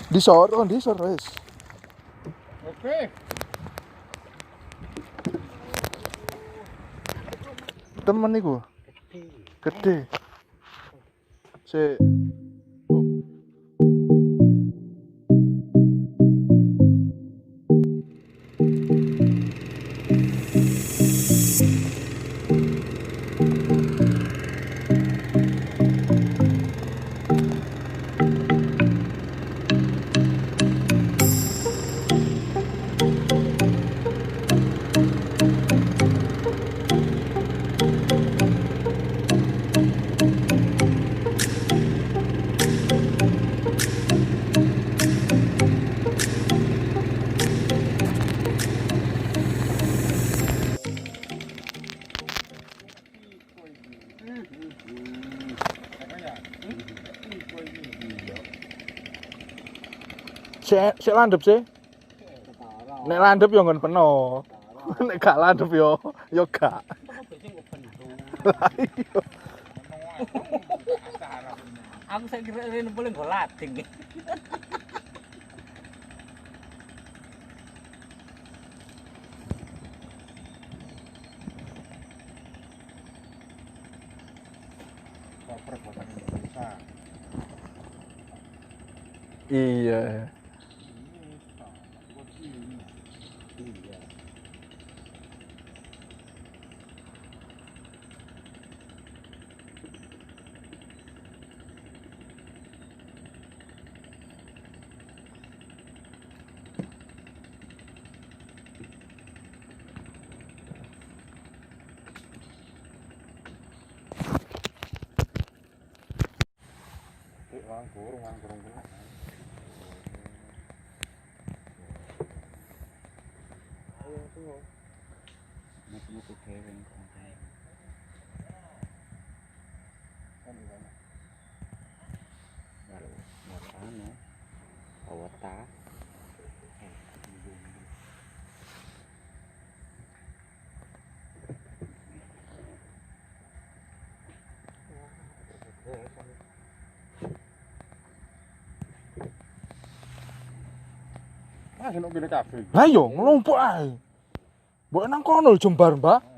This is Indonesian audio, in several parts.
Disor wis. Oke. Temen niku. Gede. Sik. Sik landhep sih. Nek landhep yo nggon peno. Nek gak landhep yo gak. Lah iya. Aku saya kira ini boleh nggo lading. Iya. Wangkurung kena. Ayo tuh. Mutu keweng konten. Kan di mana? Baru anu. Awata. Ah, senok gini kafe. Lah yo nglompok ae. Mbok nang kono jembar, Mbak.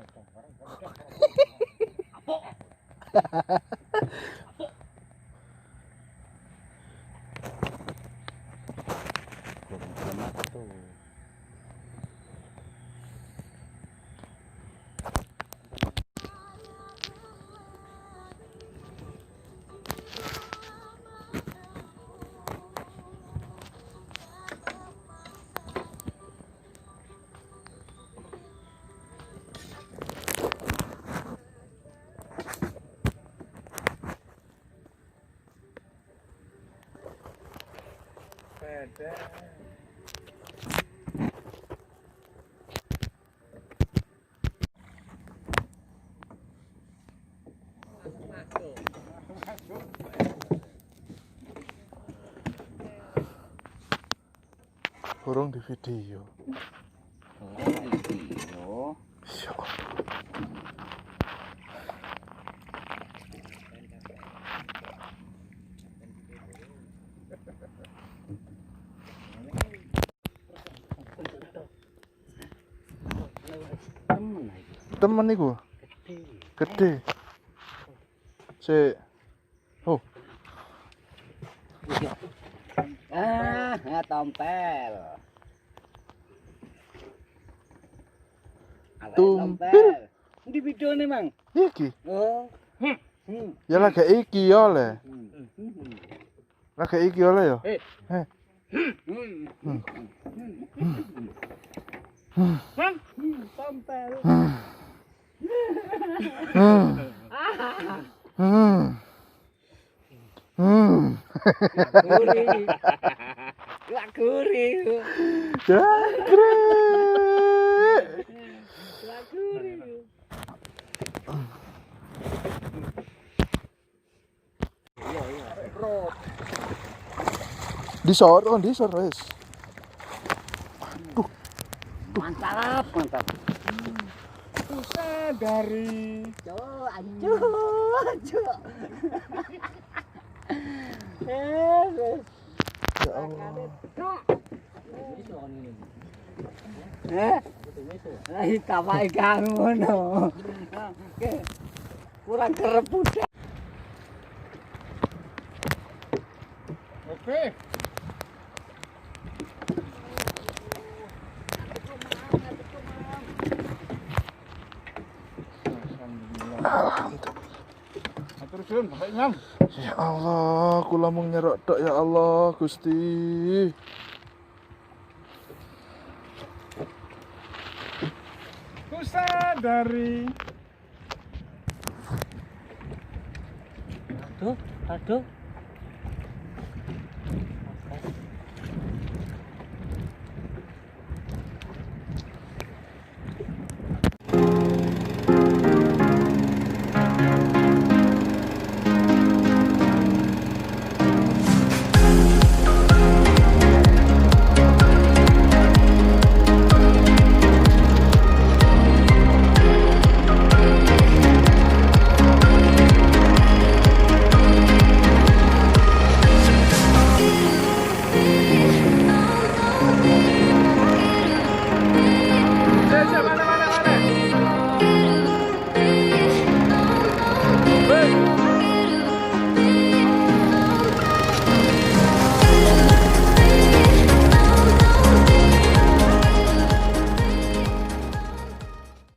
Burung di video. Ya Allah. Temen niku. Gede. Sik. Oh. Tompel. Tumpil. Di video nih, Mang. Iki. Oh. Ya lagi iki ya le. Lagi iki oleh ya. Tompel. Laguri. Disor wis. Mantap. Pusat dari Anjo. Ya Allah. Kapal ikan ngono. Kurang kereput. Oke. Atur sun, sampai nyam. Ya Allah, kula mung nyerok tok ya Allah, Gusti. Ku sadari. Aduh.